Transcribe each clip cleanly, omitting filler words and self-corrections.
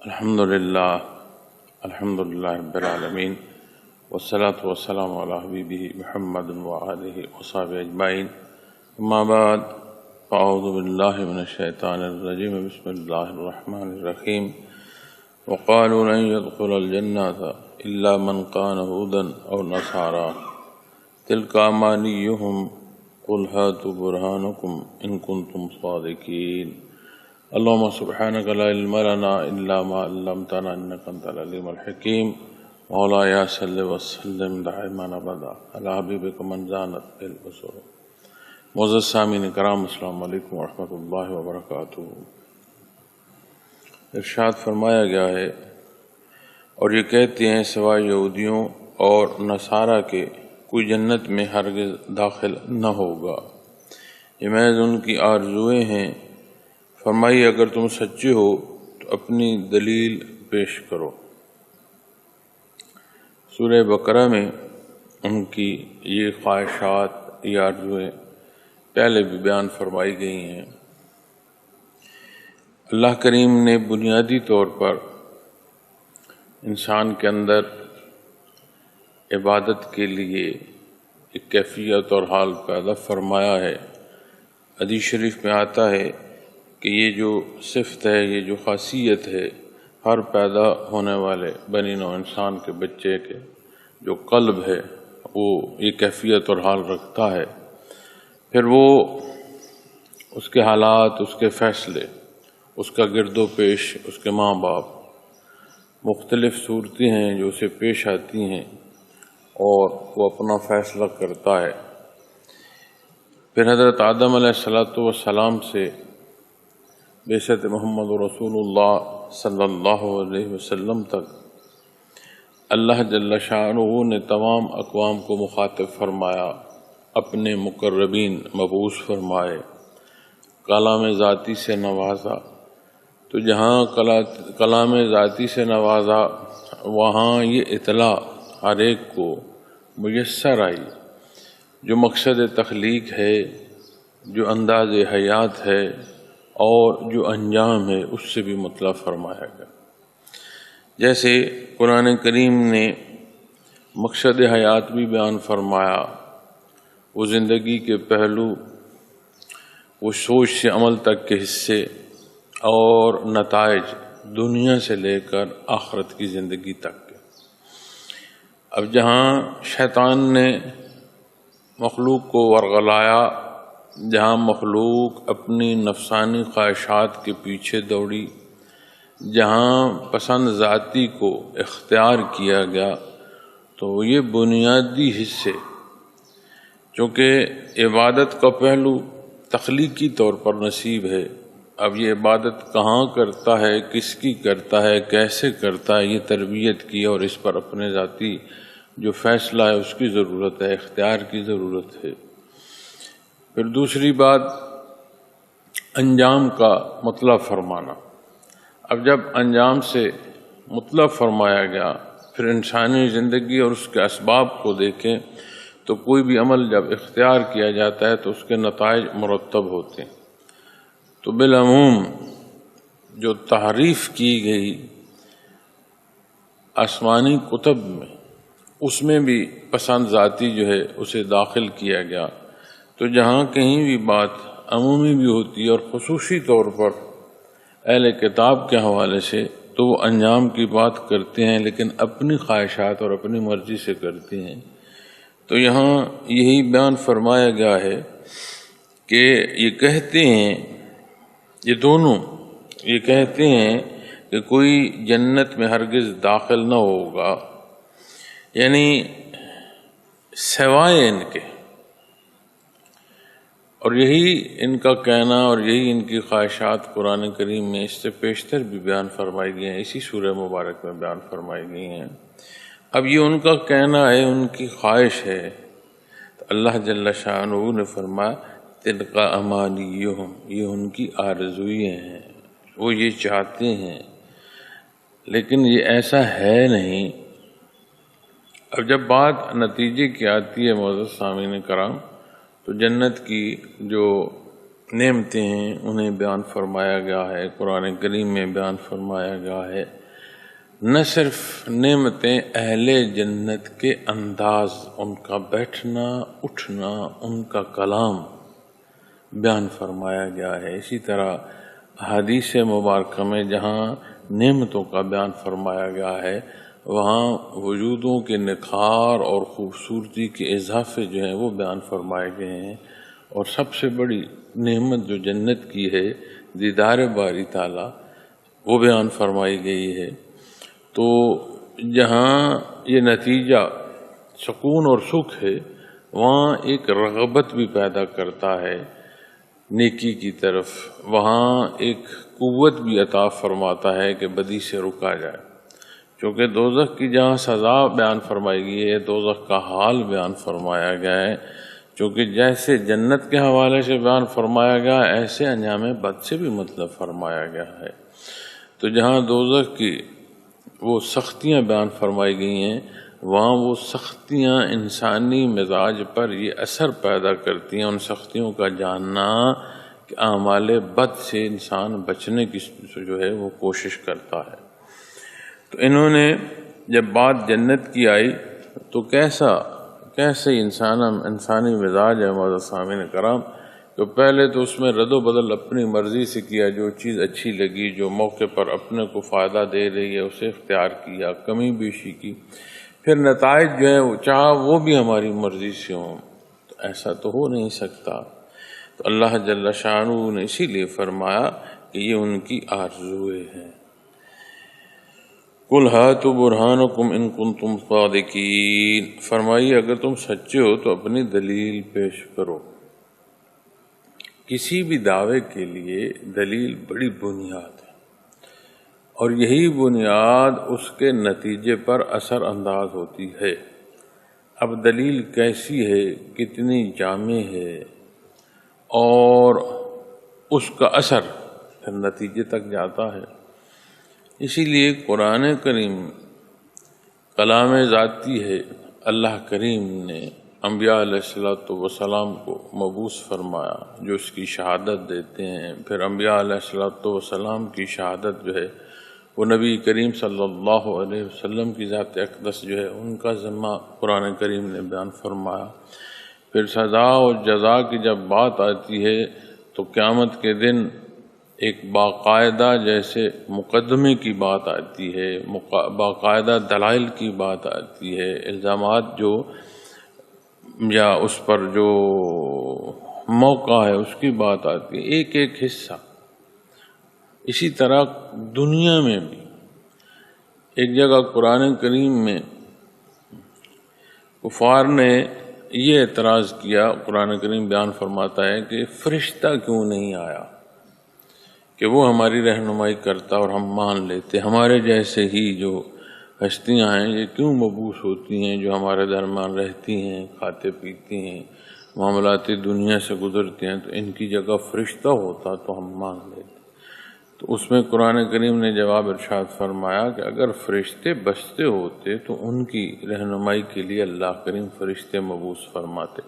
الحمدللہ رب العالمین والصلاة والسلام علی حبیبہ محمد وآلہ وصحبہ اجمعین، اما بعد فاعوذ باللہ من الشیطان الرجیم، بسم اللہ الرحمن الرحیم۔ وقالوا لن يدخل الجنة الا من كان هودا او نصارى تلك امانيهم قل هاتوا برهانكم ان كنتم صادقين۔ اللهم سبحانك لا علم لنا الا ما علمتنا انك انت العليم الحكيم۔ مولاي صل وسلم دائما ابدا على حبيبك من زانت به البصر۔ معزز سامعین کرام، السلام علیکم ورحمۃ اللہ وبرکاتہ۔ ارشاد فرمایا گیا ہے، اور یہ کہتے ہیں سوائے یہودیوں اور نصارہ کے کوئی جنت میں ہرگز داخل نہ ہوگا، یہ محض ان کی آرزوئیں ہیں۔ فرمائی اگر تم سچے ہو تو اپنی دلیل پیش کرو۔ سورہ بقرہ میں ان کی یہ خواہشات، یہ آرزوئیں پہلے بھی بیان فرمائی گئی ہیں۔ اللہ کریم نے بنیادی طور پر انسان کے اندر عبادت کے لیے ایک کیفیت اور حال پیدا فرمایا ہے۔ حدیث شریف میں آتا ہے کہ یہ جو صفت ہے، یہ جو خاصیت ہے، ہر پیدا ہونے والے بنی نوع انسان کے بچے کے جو قلب ہے وہ یہ کیفیت اور حال رکھتا ہے۔ پھر وہ اس کے حالات، اس کے فیصلے، اس کا گرد و پیش، اس کے ماں باپ، مختلف صورتیں ہیں جو اسے پیش آتی ہیں اور وہ اپنا فیصلہ کرتا ہے۔ پھر حضرت آدم علیہ السلام سے بعثت محمد رسول اللہ صلی اللہ علیہ وسلم تک اللہ جل شانہ نے تمام اقوام کو مخاطب فرمایا، اپنے مقربین مبعوث فرمائے، کلام ذاتی سے نوازا۔ تو جہاں کلام ذاتی سے نوازا وہاں یہ اطلاع ہر ایک کو میسر آئی، جو مقصد تخلیق ہے، جو انداز حیات ہے اور جو انجام ہے، اس سے بھی مطلع فرمایا گیا۔ جیسے قرآن کریم نے مقصد حیات بھی بیان فرمایا، وہ زندگی کے پہلو، وہ سوچ سے عمل تک کے حصے اور نتائج، دنیا سے لے کر آخرت کی زندگی تک کے۔ اب جہاں شیطان نے مخلوق کو ورغلایا، جہاں مخلوق اپنی نفسانی خواہشات کے پیچھے دوڑی، جہاں پسند ذاتی کو اختیار کیا گیا، تو یہ بنیادی حصے، چونکہ عبادت کا پہلو تخلیقی طور پر نصیب ہے، اب یہ عبادت کہاں کرتا ہے، کس کی کرتا ہے، کیسے کرتا ہے، یہ تربیت کی اور اس پر اپنے ذاتی جو فیصلہ ہے اس کی ضرورت ہے، اختیار کی ضرورت ہے۔ پھر دوسری بات انجام کا مطلب فرمانا۔ اب جب انجام سے مطلب فرمایا گیا، پھر انسانی زندگی اور اس کے اسباب کو دیکھیں تو کوئی بھی عمل جب اختیار کیا جاتا ہے تو اس کے نتائج مرتب ہوتے ہیں۔ تو بالعموم جو تحریف کی گئی آسمانی کتب میں، اس میں بھی پسند ذاتی جو ہے اسے داخل کیا گیا۔ تو جہاں کہیں بھی بات عمومی بھی ہوتی ہے اور خصوصی طور پر اہل کتاب کے حوالے سے، تو وہ انجام کی بات کرتے ہیں لیکن اپنی خواہشات اور اپنی مرضی سے کرتے ہیں۔ تو یہاں یہی بیان فرمایا گیا ہے کہ یہ کہتے ہیں، یہ دونوں یہ کہتے ہیں کہ کوئی جنت میں ہرگز داخل نہ ہوگا، یعنی سوائے ان کے، اور یہی ان کا کہنا اور یہی ان کی خواہشات قرآن کریم میں اس سے بیشتر بھی بیان فرمائی گئی ہیں، اسی سورہ مبارک میں بیان فرمائی گئی ہیں۔ اب یہ ان کا کہنا ہے، ان کی خواہش ہے، تو اللہ جل شانہ نے فرمایا تلک امانیہم، یہ ان کی آرزوئیں ہیں، وہ یہ چاہتے ہیں، لیکن یہ ایسا ہے نہیں۔ اب جب بات نتیجے کی آتی ہے معزز سامعین کرام، تو جنت کی جو نعمتیں ہیں انہیں بیان فرمایا گیا ہے، قرآن کریم میں بیان فرمایا گیا ہے۔ نہ صرف نعمتیں، اہل جنت کے انداز، ان کا بیٹھنا اٹھنا، ان کا کلام بیان فرمایا گیا ہے۔ اسی طرح حدیث مبارکہ میں جہاں نعمتوں کا بیان فرمایا گیا ہے، وہاں وجودوں کے نکھار اور خوبصورتی کے اضافے جو ہیں وہ بیان فرمائے گئے ہیں۔ اور سب سے بڑی نعمت جو جنت کی ہے، دیدار باری تعالیٰ، وہ بیان فرمائی گئی ہے۔ تو جہاں یہ نتیجہ سکون اور سکھ ہے، وہاں ایک رغبت بھی پیدا کرتا ہے نیکی کی طرف، وہاں ایک قوت بھی عطا فرماتا ہے کہ بدی سے رکا جائے۔ چونکہ دوزخ کی جہاں سزا بیان فرمائی گئی ہے، دوزخ کا حال بیان فرمایا گیا ہے، چونکہ جیسے جنت کے حوالے سے بیان فرمایا گیا ایسے انجام بد سے بھی مطلب فرمایا گیا ہے۔ تو جہاں دوزخ کی وہ سختیاں بیان فرمائی گئی ہیں، وہاں وہ سختیاں انسانی مزاج پر یہ اثر پیدا کرتی ہیں، ان سختیوں کا جاننا کہ اعمال بد سے انسان بچنے کی جو ہے وہ کوشش کرتا ہے۔ تو انہوں نے جب بات جنت کی آئی تو کیسے انسانی مزاج ہے معزز سامعین کرام، تو پہلے تو اس میں رد و بدل اپنی مرضی سے کیا، جو چیز اچھی لگی، جو موقع پر اپنے کو فائدہ دے رہی ہے اسے اختیار کیا، کمی بیشی کی، پھر نتائج جو ہیں وہ چاہا وہ بھی ہماری مرضی سے ہوں، تو ایسا تو ہو نہیں سکتا۔ تو اللہ جل شانہ نے اسی لیے فرمایا کہ یہ ان کی آرزوئیں ہیں۔ قُلْ هَاتُوا بُرْهَانَكُمْ إِن كُنتُمْ صَادِقِينَ، فرمائیے اگر تم سچے ہو تو اپنی دلیل پیش کرو۔ کسی بھی دعوے کے لیے دلیل بڑی بنیاد ہے، اور یہی بنیاد اس کے نتیجے پر اثر انداز ہوتی ہے۔ اب دلیل کیسی ہے، کتنی جامع ہے، اور اس کا اثر پھر نتیجے تک جاتا ہے۔ اسی لیے قرآن کریم کلام ذاتی ہے۔ اللہ کریم نے انبیاء علیہ السلام کو مبعوث فرمایا جو اس کی شہادت دیتے ہیں، پھر انبیاء علیہ السلام کی شہادت جو ہے وہ نبی کریم صلی اللہ علیہ وسلم کی ذات اقدس جو ہے ان کا ذمہ قرآن کریم نے بیان فرمایا۔ پھر سزا اور جزا کی جب بات آتی ہے تو قیامت کے دن ایک باقاعدہ جیسے مقدمے کی بات آتی ہے، باقاعدہ دلائل کی بات آتی ہے، الزامات جو یا اس پر جو موقع ہے اس کی بات آتی ہے، ایک ایک حصہ۔ اسی طرح دنیا میں بھی ایک جگہ قرآن کریم میں کفار نے یہ اعتراض کیا، قرآن کریم بیان فرماتا ہے کہ فرشتہ کیوں نہیں آیا کہ وہ ہماری رہنمائی کرتا اور ہم مان لیتے، ہمارے جیسے ہی جو ہستیاں ہیں یہ کیوں مبعوث ہوتی ہیں جو ہمارے درمیان رہتی ہیں، کھاتے پیتی ہیں، معاملات دنیا سے گزرتے ہیں، تو ان کی جگہ فرشتہ ہوتا تو ہم مان لیتے۔ تو اس میں قرآن کریم نے جواب ارشاد فرمایا کہ اگر فرشتے بستے ہوتے تو ان کی رہنمائی کے لیے اللہ کریم فرشتے مبعوث فرماتے۔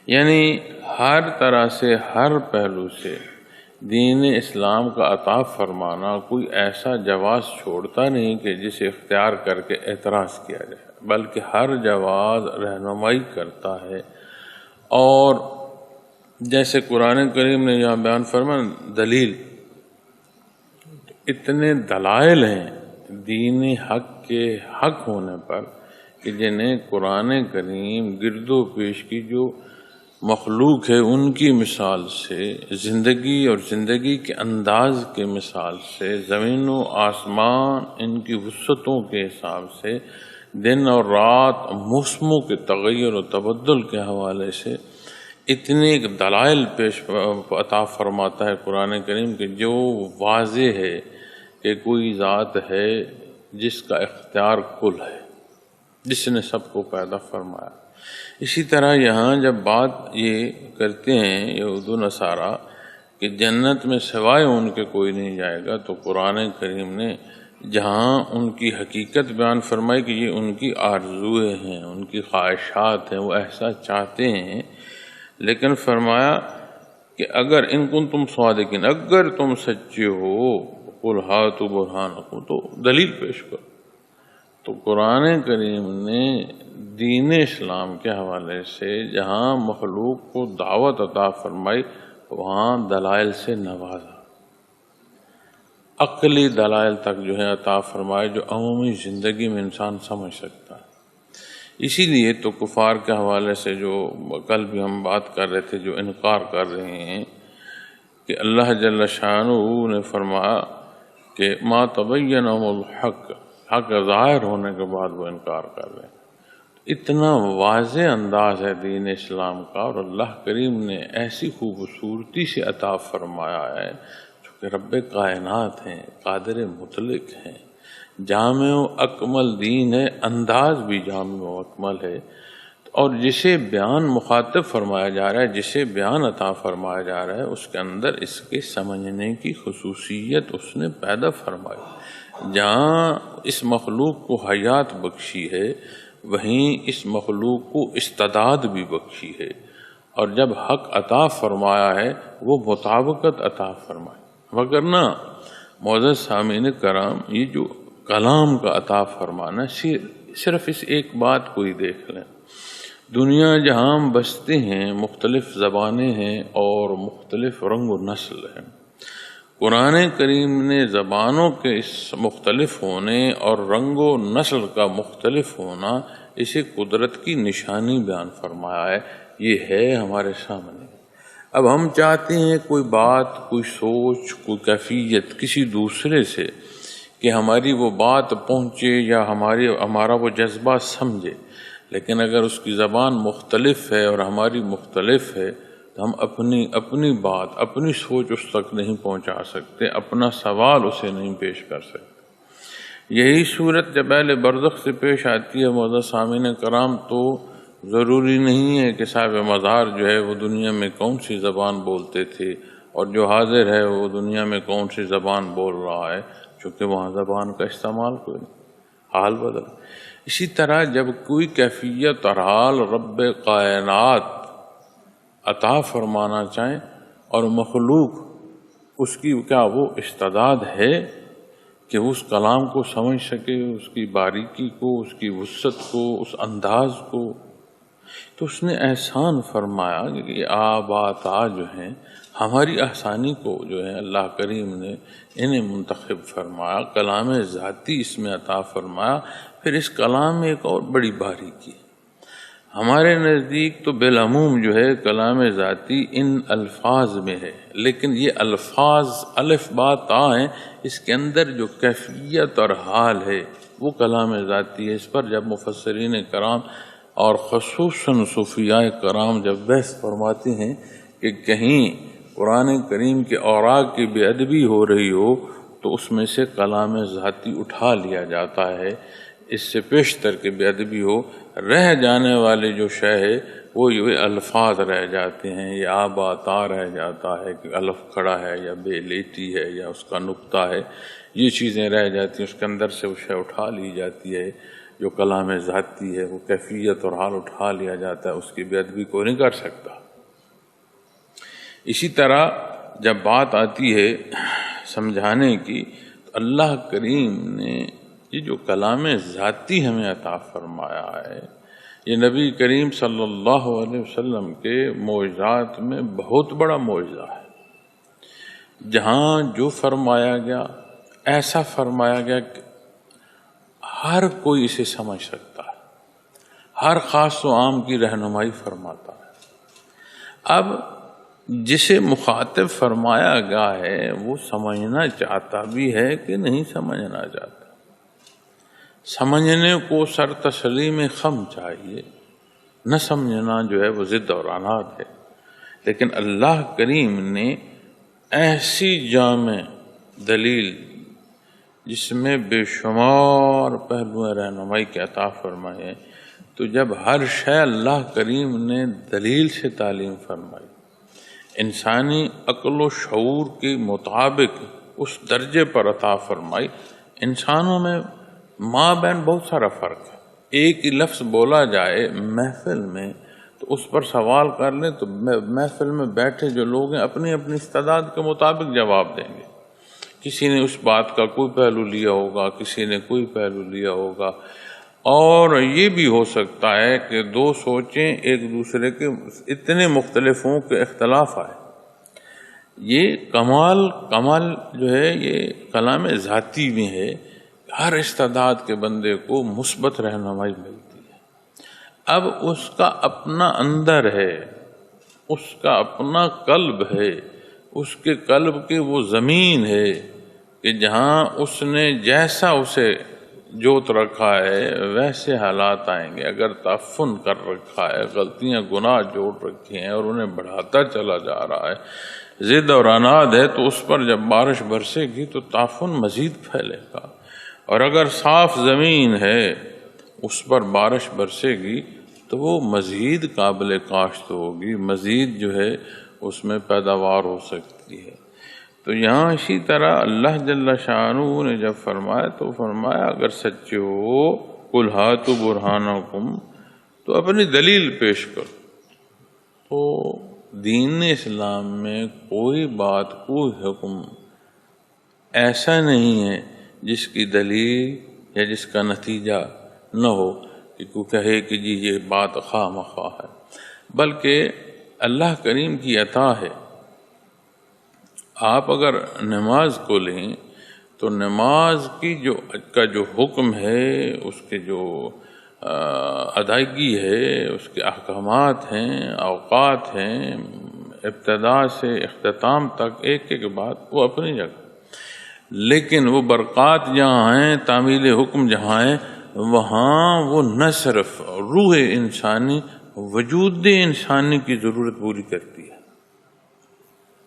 یعنی ہر طرح سے، ہر پہلو سے دین اسلام کا عطا فرمانا کوئی ایسا جواز چھوڑتا نہیں کہ جسے اختیار کر کے اعتراض کیا جائے، بلکہ ہر جواز رہنمائی کرتا ہے۔ اور جیسے قرآن کریم نے یہاں بیان فرمایا دلیل، اتنے دلائل ہیں دین حق کے حق ہونے پر کہ جنہیں قرآن کریم گرد و پیش کی جو مخلوق ہے ان کی مثال سے، زندگی اور زندگی کے انداز کے مثال سے، زمین و آسمان ان کی وسعتوں کے حساب سے، دن اور رات، موسموں کے تغیر و تبدل کے حوالے سے اتنے دلائل پیش عطا فرماتا ہے قرآن کریم کہ جو واضح ہے کہ کوئی ذات ہے جس کا اختیار کل ہے، جس نے سب کو پیدا فرمایا۔ اسی طرح یہاں جب بات یہ کرتے ہیں یہود و نصارہ کہ جنت میں سوائے ان کے کوئی نہیں جائے گا، تو قرآن کریم نے جہاں ان کی حقیقت بیان فرمائی کہ یہ ان کی آرزوئیں ہیں، ان کی خواہشات ہیں، وہ ایسا چاہتے ہیں، لیکن فرمایا کہ اگر ان کنتم صادقین، اگر تم سچے ہو، قل ہاتوا برہانکم، تو دلیل پیش کرو۔ تو قرآن کریم نے دین اسلام کے حوالے سے جہاں مخلوق کو دعوت عطا فرمائی وہاں دلائل سے نوازا، عقلی دلائل تک جو ہے عطا فرمائے جو عمومی زندگی میں انسان سمجھ سکتا ہے۔ اسی لیے تو کفار کے حوالے سے جو کل بھی ہم بات کر رہے تھے، جو انکار کر رہے ہیں کہ اللہ جل شانہ نے فرمایا کہ ما تبینہم الحق، حق ظاہر ہونے کے بعد وہ انکار کر رہے ہیں۔ اتنا واضح انداز ہے دین اسلام کا، اور اللہ کریم نے ایسی خوبصورتی سے عطا فرمایا ہے، چونکہ رب کائنات ہیں، قادر مطلق ہیں، جامع و اکمل دین ہے، انداز بھی جامع و اکمل ہے، اور جسے بیان مخاطب فرمایا جا رہا ہے، جسے بیان عطا فرمایا جا رہا ہے، اس کے اندر اس کے سمجھنے کی خصوصیت اس نے پیدا فرمائی۔ جہاں اس مخلوق کو حیات بخشی ہے، وہیں اس مخلوق کو استعداد بھی بخشی ہے، اور جب حق عطا فرمایا ہے وہ مطابقت عطا فرمائی۔ وگرنہ معزز سامعین کرام، یہ جو کلام کا عطا فرمانا، صرف اس ایک بات کو ہی دیکھ لیں، دنیا جہاں ہم بستے ہیں مختلف زبانیں ہیں اور مختلف رنگ و نسل ہیں۔ قرآن کریم نے زبانوں کے اس مختلف ہونے اور رنگ و نسل کا مختلف ہونا، اسے قدرت کی نشانی بیان فرمایا ہے، یہ ہے ہمارے سامنے۔ اب ہم چاہتے ہیں کوئی بات، کوئی سوچ، کوئی کیفیت کسی دوسرے سے کہ ہماری وہ بات پہنچے یا ہمارا وہ جذبہ سمجھے، لیکن اگر اس کی زبان مختلف ہے اور ہماری مختلف ہے تو ہم اپنی بات، اپنی سوچ اس تک نہیں پہنچا سکتے، اپنا سوال اسے نہیں پیش کر سکتے۔ یہی صورت جب اہل برزخ سے پیش آتی ہے معزز سامعین کرام، تو ضروری نہیں ہے کہ صاحب مزار جو ہے وہ دنیا میں کون سی زبان بولتے تھے اور جو حاضر ہے وہ دنیا میں کون سی زبان بول رہا ہے، چونکہ وہاں زبان کا استعمال کوئی نہیں، حال بدل۔ اسی طرح جب کوئی کیفیت اور حال رب کائنات عطا فرمانا چاہیں اور مخلوق اس کی کیا وہ استعداد ہے کہ اس کلام کو سمجھ سکے، اس کی باریکی کو، اس کی وسعت کو، اس انداز کو، تو اس نے احسان فرمایا کہ یہ آباتا جو ہیں ہماری آسانی کو جو ہے اللہ کریم نے انہیں منتخب فرمایا، کلام ذاتی اس میں عطا فرمایا۔ پھر اس کلام میں ایک اور بڑی باریکی، ہمارے نزدیک تو بالعموم جو ہے کلام ذاتی ان الفاظ میں ہے، لیکن یہ الفاظ الف با تا ہیں، اس کے اندر جو کیفیت اور حال ہے وہ کلام ذاتی ہے۔ اس پر جب مفسرین کرام اور خصوصاً صوفیاء کرام جب بحث فرماتے ہیں کہ کہیں قرآن کریم کے اوراق کی بے ادبی ہو رہی ہو تو اس میں سے کلام ذاتی اٹھا لیا جاتا ہے، اس سے پیشتر کے بے ادبی ہو، رہ جانے والے جو شے ہے وہ یہ الفاظ رہ جاتے ہیں، یہ آباتا رہ جاتا ہے کہ الف کھڑا ہے یا بے لیٹی ہے یا اس کا نقطہ ہے، یہ چیزیں رہ جاتی ہیں، اس کے اندر سے وہ شے اٹھا لی جاتی ہے۔ جو کلام ذاتی ہے وہ کیفیت اور حال اٹھا لیا جاتا ہے، اس کی بے ادبی کوئی نہیں کر سکتا۔ اسی طرح جب بات آتی ہے سمجھانے کی، تو اللہ کریم نے یہ جو کلام ذاتی ہمیں عطا فرمایا ہے، یہ نبی کریم صلی اللہ علیہ وسلم کے معجزات میں بہت بڑا معجزہ ہے۔ جہاں جو فرمایا گیا ایسا فرمایا گیا کہ ہر کوئی اسے سمجھ سکتا ہے، ہر خاص و عام کی رہنمائی فرماتا ہے۔ اب جسے مخاطب فرمایا گیا ہے وہ سمجھنا چاہتا بھی ہے کہ نہیں سمجھنا چاہتا، سمجھنے کو سر تسلیم خم چاہیے، نہ سمجھنا جو ہے وہ ضد اور عناد ہے۔ لیکن اللہ کریم نے ایسی جامع دلیل جس میں بے شمار پہلو رہنمائی کے عطا فرمائے، تو جب ہر شے اللہ کریم نے دلیل سے تعلیم فرمائی، انسانی عقل و شعور کے مطابق اس درجے پر عطا فرمائی۔ انسانوں میں ماں بہن بہت سارا فرق ہے، ایک ہی لفظ بولا جائے محفل میں تو تو اس پر سوال کر لیں تو محفل میں بیٹھے جو لوگ ہیں اپنی اپنی استعداد کے مطابق جواب دیں گے. کسی نے اس بات کا کوئی پہلو لیا ہوگا، کسی نے کوئی پہلو لیا ہوگا، اور یہ بھی ہو سکتا ہے کہ دو سوچیں ایک دوسرے کے اتنے مختلف ہوں کہ اختلاف آئے. یہ کمال جو ہے یہ کلام ذاتی میں ہے. ہر استعداد کے بندے کو مثبت رہنمائی ملتی ہے. اب اس کا اپنا اندر ہے، اس کا اپنا قلب ہے، اس کے قلب کی وہ زمین ہے کہ جہاں اس نے جیسا اسے جوت رکھا ہے ویسے حالات آئیں گے. اگر تعفن کر رکھا ہے، غلطیاں گناہ جوڑ رکھے ہیں اور انہیں بڑھاتا چلا جا رہا ہے، ضد اور عناد ہے، تو اس پر جب بارش برسے گی تو تعفن مزید پھیلے گا. اور اگر صاف زمین ہے اس پر بارش برسے گی تو وہ مزید قابل کاشت ہوگی، مزید جو ہے اس میں پیداوار ہو سکتی ہے. تو یہاں اسی طرح اللہ جل شانہ نے جب فرمایا تو فرمایا اگر سچے ہو قل ہاتوا برہانکم، تو اپنی دلیل پیش کرو. تو دین اسلام میں کوئی بات، کوئی حکم ایسا نہیں ہے جس کی دلیل یا جس کا نتیجہ نہ ہو کہ کوئی کہے کہ جی یہ بات خواہ مخواہ ہے، بلکہ اللہ کریم کی عطا ہے. آپ اگر نماز کو لیں تو نماز کی جو حکم ہے، اس کے جو ادائیگی ہے، اس کے احکامات ہیں، اوقات ہیں، ابتدا سے اختتام تک ایک ایک بات وہ اپنی جگہ، لیکن وہ برکات جہاں ہیں، تعمیل حکم جہاں ہیں، وہاں وہ نہ صرف روح انسانی، وجود انسانی کی ضرورت پوری کرتی ہے.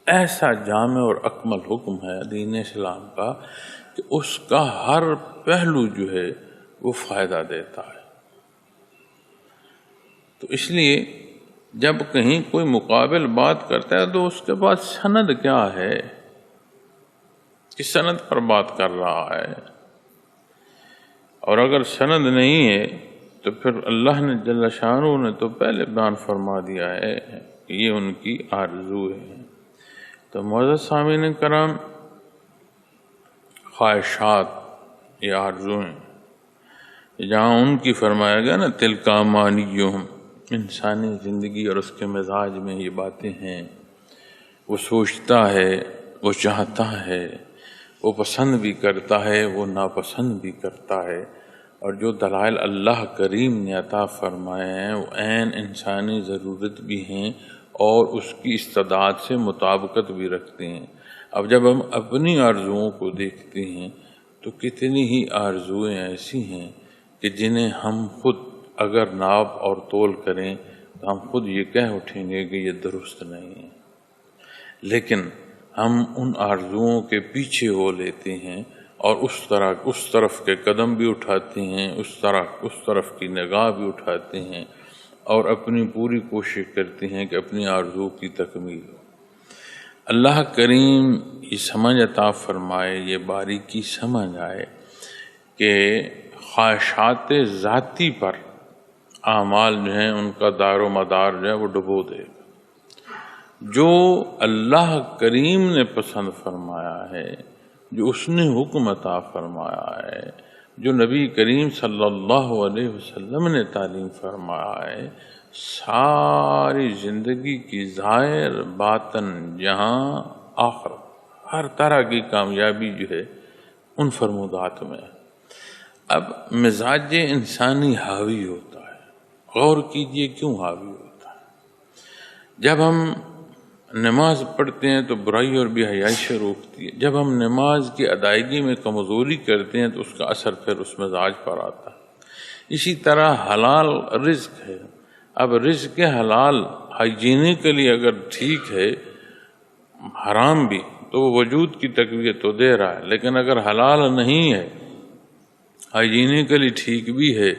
ایسا جامع اور اکمل حکم ہے دین اسلام کا کہ اس کا ہر پہلو جو ہے وہ فائدہ دیتا ہے. تو اس لیے جب کہیں کوئی مقابل بات کرتا ہے تو اس کے بعد سند کیا ہے، کس سند پر بات کر رہا ہے. اور اگر سند نہیں ہے تو پھر اللہ نے جل شانہ نے تو پہلے بیان فرما دیا ہے کہ یہ ان کی آرزو ہے. تو معزز سامعین کرام، خواہشات یہ آرزویں جہاں ان کی فرمایا گیا نا تلک امانیہم، انسانی زندگی اور اس کے مزاج میں یہ باتیں ہیں. وہ سوچتا ہے، وہ چاہتا ہے، وہ پسند بھی کرتا ہے، وہ ناپسند بھی کرتا ہے. اور جو دلائل اللہ کریم نے عطا فرمائے ہیں وہ عین انسانی ضرورت بھی ہیں اور اس کی استعداد سے مطابقت بھی رکھتے ہیں. اب جب ہم اپنی آرزوؤں کو دیکھتے ہیں تو کتنی ہی آرزویں ایسی ہیں کہ جنہیں ہم خود اگر ناپ اور تول کریں تو ہم خود یہ کہہ اٹھیں گے کہ یہ درست نہیں ہے، لیکن ہم ان آرزوؤں کے پیچھے ہو لیتے ہیں اور اس طرف کے قدم بھی اٹھاتے ہیں، اس طرف کی نگاہ بھی اٹھاتے ہیں اور اپنی پوری کوشش کرتے ہیں کہ اپنی آرزو کی تکمیل ہو. اللہ کریم یہ سمجھ عطا فرمائے، یہ باریکی سمجھ آئے کہ خواہشات ذاتی پر اعمال جو ہیں ان کا دار و مدار جو ہے وہ ڈبو دے گا. جو اللہ کریم نے پسند فرمایا ہے، جو اس نے حکم عطا فرمایا ہے، جو نبی کریم صلی اللہ علیہ وسلم نے تعلیم فرمایا ہے، ساری زندگی کی ظاہر باطن جہاں آخرت ہر طرح کی کامیابی جو ہے ان فرمودات میں. اب مزاج انسانی حاوی ہوتا ہے، غور کیجئے کیوں حاوی ہوتا ہے. جب ہم نماز پڑھتے ہیں تو برائی اور بے حیائی سے روکتی ہے. جب ہم نماز کی ادائیگی میں کمزوری کرتے ہیں تو اس کا اثر پھر اس مزاج پر آتا ہے. اسی طرح حلال رزق ہے. اب رزق حلال ہائیجینیکلی اگر ٹھیک ہے، حرام بھی تو وہ وجود کی تقویت تو دے رہا ہے، لیکن اگر حلال نہیں ہے، ہائیجینیکلی ٹھیک بھی ہے،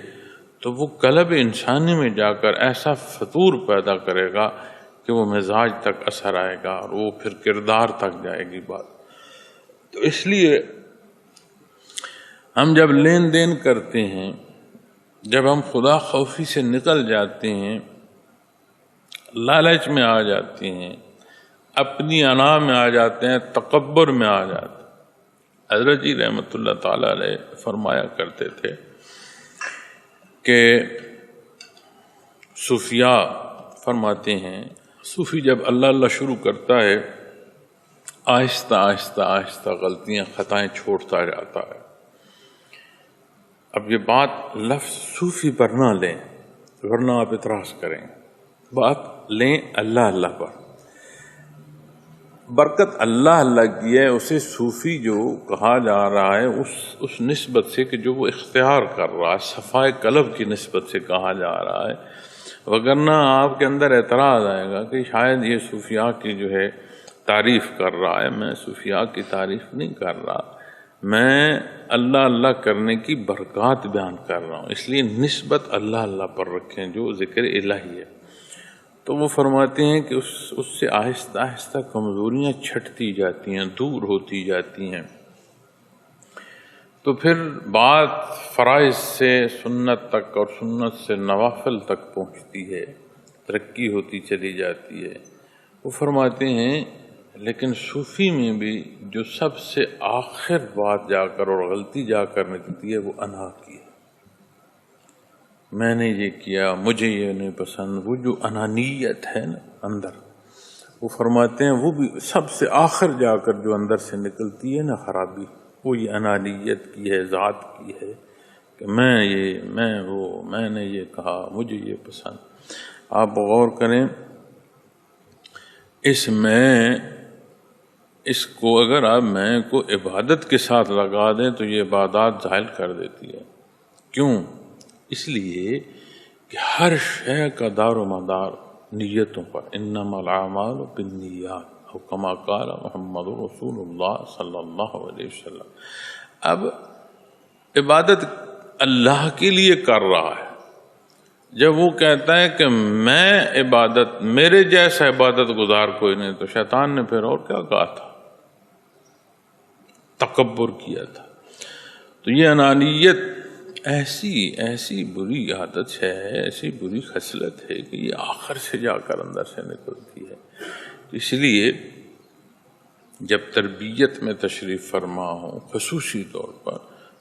تو وہ قلب انسانی میں جا کر ایسا فطور پیدا کرے گا کہ وہ مزاج تک اثر آئے گا اور وہ پھر کردار تک جائے گی بات. تو اس لیے ہم جب لین دین کرتے ہیں، جب ہم خدا خوفی سے نکل جاتے ہیں لالچ میں آ جاتی ہیں، اپنی انا میں آ جاتے ہیں، تکبر میں آ جاتے ہیں۔ حضرت جی رحمۃ اللہ تعالی علیہ فرمایا کرتے تھے کہ صوفیاء فرماتے ہیں، صوفی جب اللہ اللہ شروع کرتا ہے آہستہ آہستہ آہستہ غلطیاں خطائیں چھوڑتا جاتا ہے۔ اب یہ بات لفظ صوفی پر نہ لیں ورنہ آپ اعتراض کریں، بات لیں اللہ اللہ پر۔ برکت اللہ اللہ کی ہے، اسے صوفی جو کہا جا رہا ہے اس نسبت سے کہ جو وہ اختیار کر رہا ہے، صفائے قلب کی نسبت سے کہا جا رہا ہے، وگرنہ آپ کے اندر اعتراض آئے گا کہ شاید یہ صوفیاء کی جو ہے تعریف کر رہا ہے۔ میں صوفیاء کی تعریف نہیں کر رہا، میں اللہ اللہ کرنے کی برکات بیان کر رہا ہوں، اس لیے نسبت اللہ اللہ پر رکھیں جو ذکر الہی ہے۔ تو وہ فرماتے ہیں کہ اس سے آہستہ آہستہ کمزوریاں چھٹتی جاتی ہیں، دور ہوتی جاتی ہیں، تو پھر بات فرائض سے سنت تک اور سنت سے نوافل تک پہنچتی ہے، ترقی ہوتی چلی جاتی ہے۔ وہ فرماتے ہیں لیکن صوفی میں بھی جو سب سے آخر بات جا کر اور غلطی جا کر نکلتی ہے وہ انا کی ہے، میں نے یہ کیا، مجھے یہ نہیں پسند، وہ جو انانیت ہے نا اندر، وہ فرماتے ہیں وہ بھی سب سے آخر جا کر جو اندر سے نکلتی ہے نا خرابی، وہ یہ انانیت کی ہے، ذات کی ہے کہ میں نے یہ کہا، مجھے یہ پسند۔ آپ غور کریں اس کو اگر آپ میں کو عبادت کے ساتھ لگا دیں تو یہ عبادات ظاہر کر دیتی ہے۔ کیوں؟ اس لیے کہ ہر شے کا دار و مدار نیتوں پر، انما الاعمال بالنیات، کما قال محمد رسول اللہ صلی اللہ علیہ وسلم۔ اب عبادت اللہ کے لیے کر رہا ہے، جب وہ کہتا ہے کہ میں عبادت، میرے جیسا عبادت گزار کوئی نہیں، تو شیطان نے پھر اور کیا کہا تھا؟ تکبر کیا تھا۔ تو یہ انانیت ایسی بری عادت ہے، ایسی بری خصلت ہے کہ یہ آخر سے جا کر اندر سے نکلتی ہے۔ اس لیے جب تربیت میں تشریف فرما ہوں خصوصی طور پر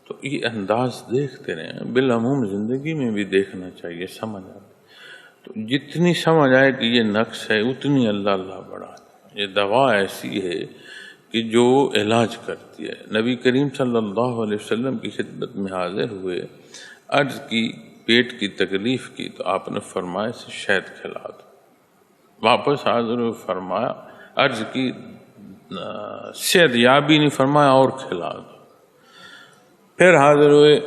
تو یہ انداز دیکھتے رہیں، بالعموم زندگی میں بھی دیکھنا چاہیے، سمجھ آئے تو جتنی سمجھ آئے کہ یہ نقص ہے اتنی اللہ اللہ بڑھا دے۔ یہ دوا ایسی ہے کہ جو علاج کرتی ہے۔ نبی کریم صلی اللہ علیہ وسلم کی خدمت میں حاضر ہوئے، عرض کی پیٹ کی تکلیف کی تو آپ نے فرمایا اسے شہد کھلا دو۔ واپس حاضر ہوئے، فرمایا، عرض کی صحت یابی نہیں، فرمایا اور کھلا دو۔ پھر حاضر ہوئے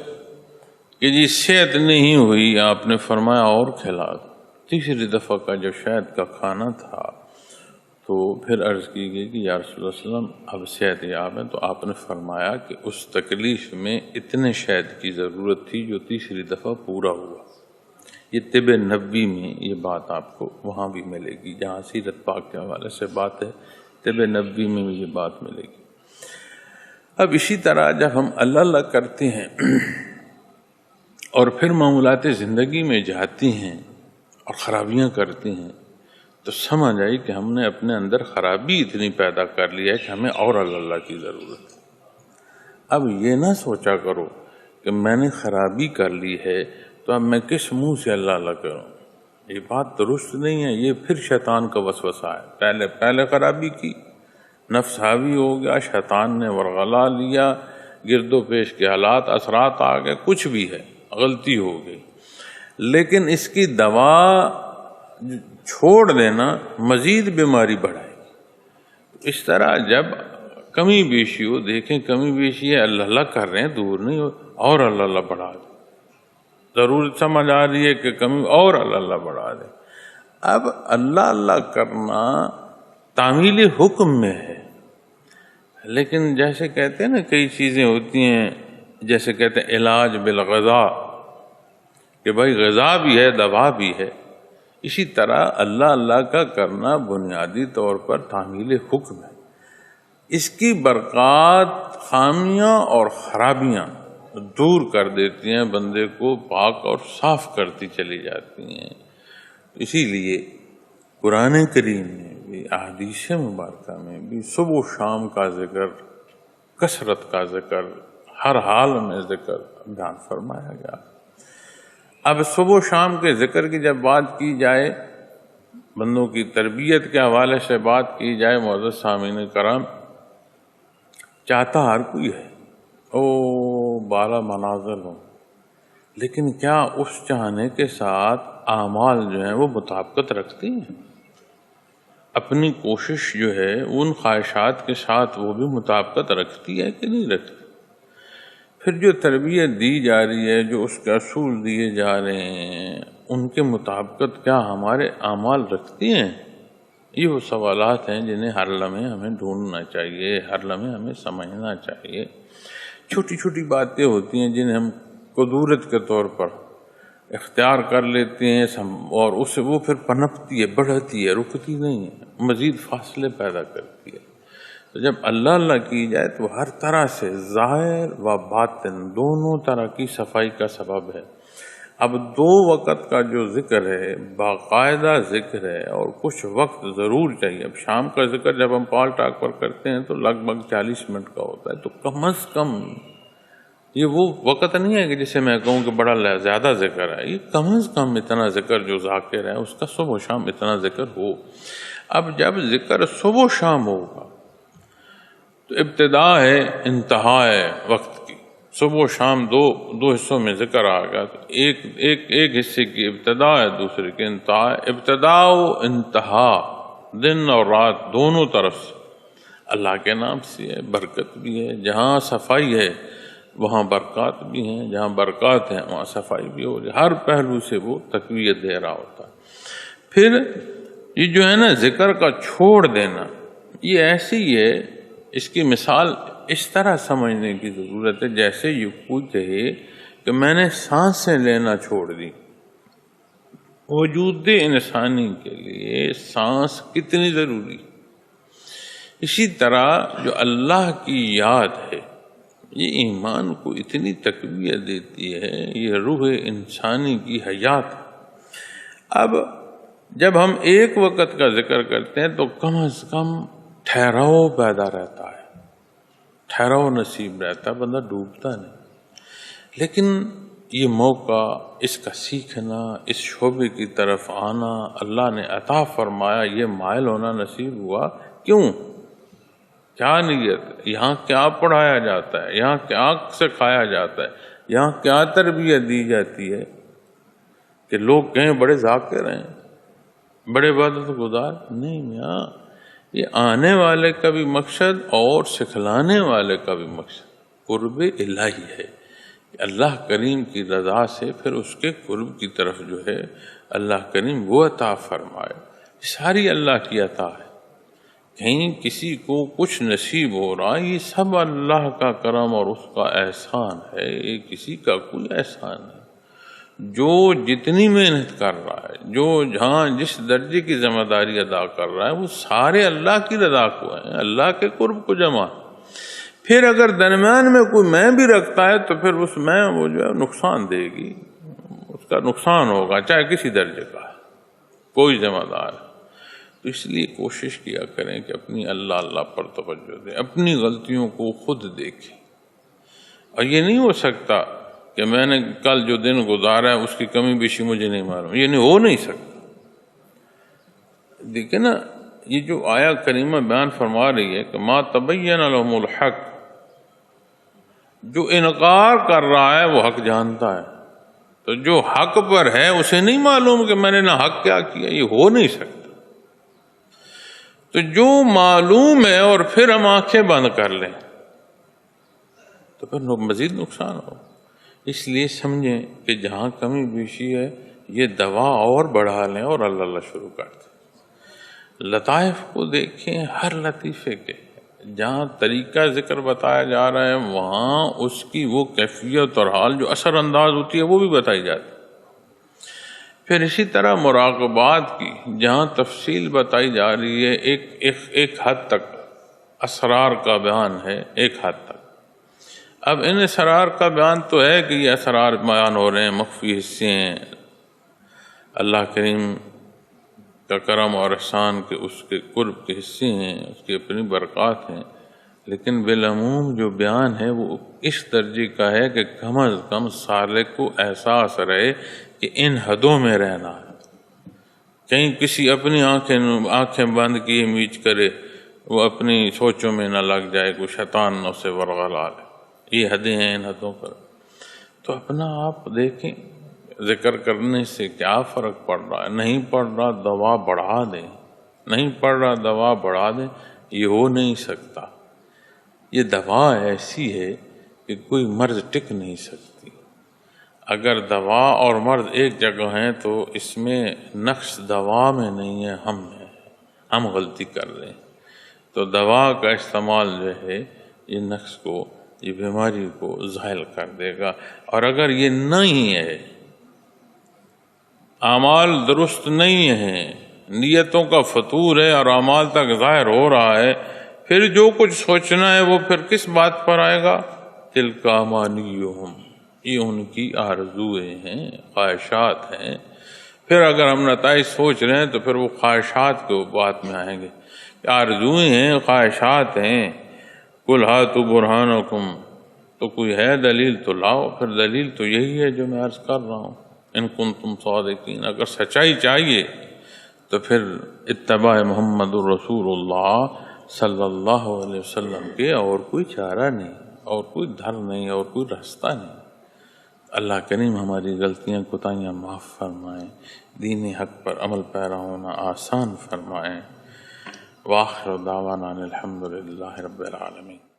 کہ جی صحت نہیں ہوئی، آپ نے فرمایا اور کھلا دو۔ تیسری دفعہ کا جب شہد کا کھانا تھا تو پھر عرض کی گئی کہ یا رسول اللہ صلی اللہ علیہ وسلم اب صحت یاب ہے، تو آپ نے فرمایا کہ اس تکلیف میں اتنے شہد کی ضرورت تھی جو تیسری دفعہ پورا ہوا۔ یہ طب نبوی میں یہ بات آپ کو وہاں بھی ملے گی، جہاں سیرت پاک کے حوالے سے بات ہے، طب نبوی میں بھی یہ بات ملے گی۔ اب اسی طرح جب ہم اللہ اللہ کرتے ہیں اور پھر معمولات زندگی میں جاتی ہیں اور خرابیاں کرتے ہیں تو سمجھ آئی کہ ہم نے اپنے اندر خرابی اتنی پیدا کر لی ہے کہ ہمیں اور اللہ کی ضرورت ہے۔ اب یہ نہ سوچا کرو کہ میں نے خرابی کر لی ہے تو اب میں کس منہ سے اللہ اللہ کروں، یہ بات درست نہیں ہے، یہ پھر شیطان کا وسوسہ ہے۔ پہلے خرابی کی، نفس حاوی ہو گیا، شیطان نے ورغلا لیا، گرد و پیش کے حالات اثرات آ گئے، کچھ بھی ہے، غلطی ہو گئی، لیکن اس کی دوا چھوڑ دینا مزید بیماری بڑھائے گی۔ اس طرح جب کمی بیشی ہو، دیکھیں کمی بیشی ہے، اللہ اللہ کر رہے ہیں، دور نہیں ہو، اور اللہ اللہ بڑھا دے۔ ضرورت سمجھ آ رہی ہے کہ کمی، اور اللہ اللہ بڑھا دے۔ اب اللہ اللہ کرنا تعمیل حکم میں ہے، لیکن جیسے کہتے ہیں نا کئی چیزیں ہوتی ہیں، جیسے کہتے ہیں علاج بالغذا، کہ بھائی غذا بھی ہے، دوا بھی ہے، اسی طرح اللہ اللہ کا کرنا بنیادی طور پر تعمیل حکم ہے۔ اس کی برکات خامیاں اور خرابیاں دور کر دیتی ہیں، بندے کو پاک اور صاف کرتی چلی جاتی ہیں۔ اسی لیے قرآن کریم میں بھی احادیث مبارکہ میں بھی صبح و شام کا ذکر، کثرت کا ذکر، ہر حال میں ذکر بیان فرمایا گیا۔ اب صبح و شام کے ذکر کی جب بات کی جائے، بندوں کی تربیت کے حوالے سے بات کی جائے، معزز سامعین کرام، چاہتا ہر کوئی ہے بالا منازل ہوں، لیکن کیا اس چاہنے کے ساتھ اعمال جو ہیں وہ مطابقت رکھتی ہیں؟ اپنی کوشش جو ہے ان خواہشات کے ساتھ وہ بھی مطابقت رکھتی ہے کہ نہیں رکھتی؟ پھر جو تربیت دی جا رہی ہے، جو اس کے اصول دیے جا رہے ہیں، ان کے مطابقت کیا ہمارے اعمال رکھتی ہیں؟ یہ وہ سوالات ہیں جنہیں ہر لمحے ہمیں ڈھونڈنا چاہیے، ہر لمحے ہمیں سمجھنا چاہیے۔ چھوٹی چھوٹی باتیں ہوتی ہیں جنہیں ہم قدورت کے طور پر اختیار کر لیتے ہیں، اور اس سے وہ پھر پنپتی ہے، بڑھتی ہے، رکتی نہیں ہے، مزید فاصلے پیدا کرتی ہے۔ تو جب اللہ اللہ کی جائے تو ہر طرح سے ظاہر و باطن دونوں طرح کی صفائی کا سبب ہے۔ اب 2 وقت کا جو ذکر ہے باقاعدہ ذکر ہے، اور کچھ وقت ضرور چاہیے۔ اب شام کا ذکر جب ہم پال ٹاک پر کرتے ہیں تو لگ بھگ 40 منٹ کا ہوتا ہے، تو کم از کم یہ وہ وقت نہیں ہے کہ جسے میں کہوں کہ بڑا زیادہ ذکر ہے، یہ کم از کم اتنا ذکر جو ذاکر ہے اس کا صبح و شام اتنا ذکر ہو۔ اب جب ذکر صبح و شام ہوگا تو ابتدا ہے انتہا ہے وقت کی۔ صبح و شام دو حصوں میں ذکر آ گیا، تو ایک حصے کی ابتدا ہے، دوسرے کی انتہا ہے۔ ابتدا و انتہا دن اور رات دونوں طرف سے اللہ کے نام سے ہے، برکت بھی ہے۔ جہاں صفائی ہے وہاں برکات بھی ہیں، جہاں برکات ہیں وہاں صفائی بھی ہو رہی ہے، ہر پہلو سے وہ تقویت دے رہا ہوتا ہے۔ پھر یہ جو ہے نا ذکر کا چھوڑ دینا، یہ ایسی ہے، اس کی مثال اس طرح سمجھنے کی ضرورت ہے جیسے یہ کوئی کہے کہ میں نے سانسیں لینا چھوڑ دی۔ وجود انسانی کے لیے سانس کتنی ضروری، اسی طرح جو اللہ کی یاد ہے یہ ایمان کو اتنی تقویت دیتی ہے، یہ روح انسانی کی حیات ہے۔ اب جب ہم ایک وقت کا ذکر کرتے ہیں تو کم از کم ٹھہراؤ پیدا رہتا ہے، ٹھہراؤ نصیب رہتا ہے، بندہ ڈوبتا نہیں۔ لیکن یہ موقع، اس کا سیکھنا، اس شعبے کی طرف آنا اللہ نے عطا فرمایا، یہ مائل ہونا نصیب ہوا۔ کیوں؟ کیا نیت ہے؟ یہاں کیا پڑھایا جاتا ہے؟ یہاں کیا سکھایا جاتا ہے؟ یہاں کیا تربیت دی جاتی ہے کہ لوگ کہیں بڑے ذاکر ہیں، بڑے عبادت گزار؟ نہیں میاں، یہ آنے والے کا بھی مقصد اور سکھلانے والے کا بھی مقصد قرب الہی ہے۔ اللہ کریم کی رضا سے پھر اس کے قرب کی طرف جو ہے اللہ کریم وہ عطا فرمائے، ساری اللہ کی عطا ہے۔ کہیں کسی کو کچھ نصیب ہو رہا، یہ سب اللہ کا کرم اور اس کا احسان ہے، یہ کسی کا کوئی احسان ہے۔ جو جتنی محنت کر رہا ہے، جو جہاں جس درجے کی ذمہ داری ادا کر رہا ہے، وہ سارے اللہ کی رضا کو ہیں، اللہ کے قرب کو جمع۔ پھر اگر درمیان میں کوئی میں بھی رکھتا ہے تو پھر اس میں وہ جو ہے نقصان دے گی، اس کا نقصان ہوگا، چاہے کسی درجے کا ہے، کوئی ذمہ دار ہے۔ تو اس لیے کوشش کیا کریں کہ اپنی اللہ اللہ پر توجہ دیں، اپنی غلطیوں کو خود دیکھیں۔ اور یہ نہیں ہو سکتا کہ میں نے کل جو دن گزارا ہے اس کی کمی بیشی مجھے نہیں معلوم، یہ نہیں ہو نہیں سکتا۔ دیکھیں نا، یہ جو آیا کریمہ بیان فرما رہی ہے کہ ما تبین لهم الحق، جو انکار کر رہا ہے وہ حق جانتا ہے، تو جو حق پر ہے اسے نہیں معلوم کہ میں نے نہ حق کیا کیا، یہ ہو نہیں سکتا۔ تو جو معلوم ہے اور پھر ہم آنکھیں بند کر لیں تو پھر مزید نقصان ہو۔ اس لیے سمجھیں کہ جہاں کمی بیشی ہے یہ دوا اور بڑھا لیں اور اللہ اللہ شروع کر دیں۔ لطائف کو دیکھیں، ہر لطیفے کے جہاں طریقہ ذکر بتایا جا رہا ہے وہاں اس کی وہ کیفیت اور حال جو اثر انداز ہوتی ہے وہ بھی بتائی جاتی ہے۔ پھر اسی طرح مراقبات کی جہاں تفصیل بتائی جا رہی ہے، ایک حد تک اسرار کا بیان ہے، ایک حد تک۔ اب ان اسرار کا بیان تو ہے کہ یہ اسرار بیان ہو رہے ہیں، مخفی حصے ہیں، اللہ کریم کا کرم اور احسان کے اس کے قرب کے حصے ہیں، اس کی اپنی برکات ہیں، لیکن بالعموم جو بیان ہے وہ اس درجے کا ہے کہ کم از کم سالک کو احساس رہے کہ ان حدوں میں رہنا ہے، کہیں کسی اپنی آنکھیں بند کیے میچ کرے، وہ اپنی سوچوں میں نہ لگ جائے، کوئی شیطان نہ اسے ورغلا لے۔ یہ حدیں ہیں، ان حدوں پر تو اپنا آپ دیکھیں، ذکر کرنے سے کیا فرق پڑ رہا ہے؟ نہیں پڑ رہا دوا بڑھا دیں، نہیں پڑ رہا دوا بڑھا دیں، یہ ہو نہیں سکتا۔ یہ دوا ایسی ہے کہ کوئی مرض ٹک نہیں سکتی۔ اگر دوا اور مرض ایک جگہ ہیں تو اس میں نقص دوا میں نہیں ہے، ہم میں ہے، ہم غلطی کر رہے ہیں۔ تو دوا کا استعمال جو ہے یہ نقص کو، یہ بیماری کو زائل کر دے گا۔ اور اگر یہ نہیں ہے، اعمال درست نہیں ہیں، نیتوں کا فتور ہے اور اعمال تک ظاہر ہو رہا ہے، پھر جو کچھ سوچنا ہے وہ پھر کس بات پر آئے گا؟ تلک امانیہم، یہ ان کی آرزویں ہیں، خواہشات ہیں۔ پھر اگر ہم نتائج سوچ رہے ہیں تو پھر وہ خواہشات کے بات میں آئیں گے، آرزویں ہیں، خواہشات ہیں۔ قل ہاتوا برہانکم، تو کوئی ہے دلیل تو لاؤ۔ پھر دلیل تو یہی ہے جو میں عرض کر رہا ہوں، ان کنتم صادقین۔ اگر سچائی چاہیے تو پھر اتباع محمد الرسول اللہ صلی اللہ علیہ وسلم کے اور کوئی چارہ نہیں، اور کوئی دھر نہیں، اور کوئی راستہ نہیں۔ اللہ کریم ہماری غلطیاں کوتاہیاں معاف فرمائیں، دین حق پر عمل پیرا ہونا آسان فرمائیں۔ وآخر دعوانا الحمد للہ رب العالمین۔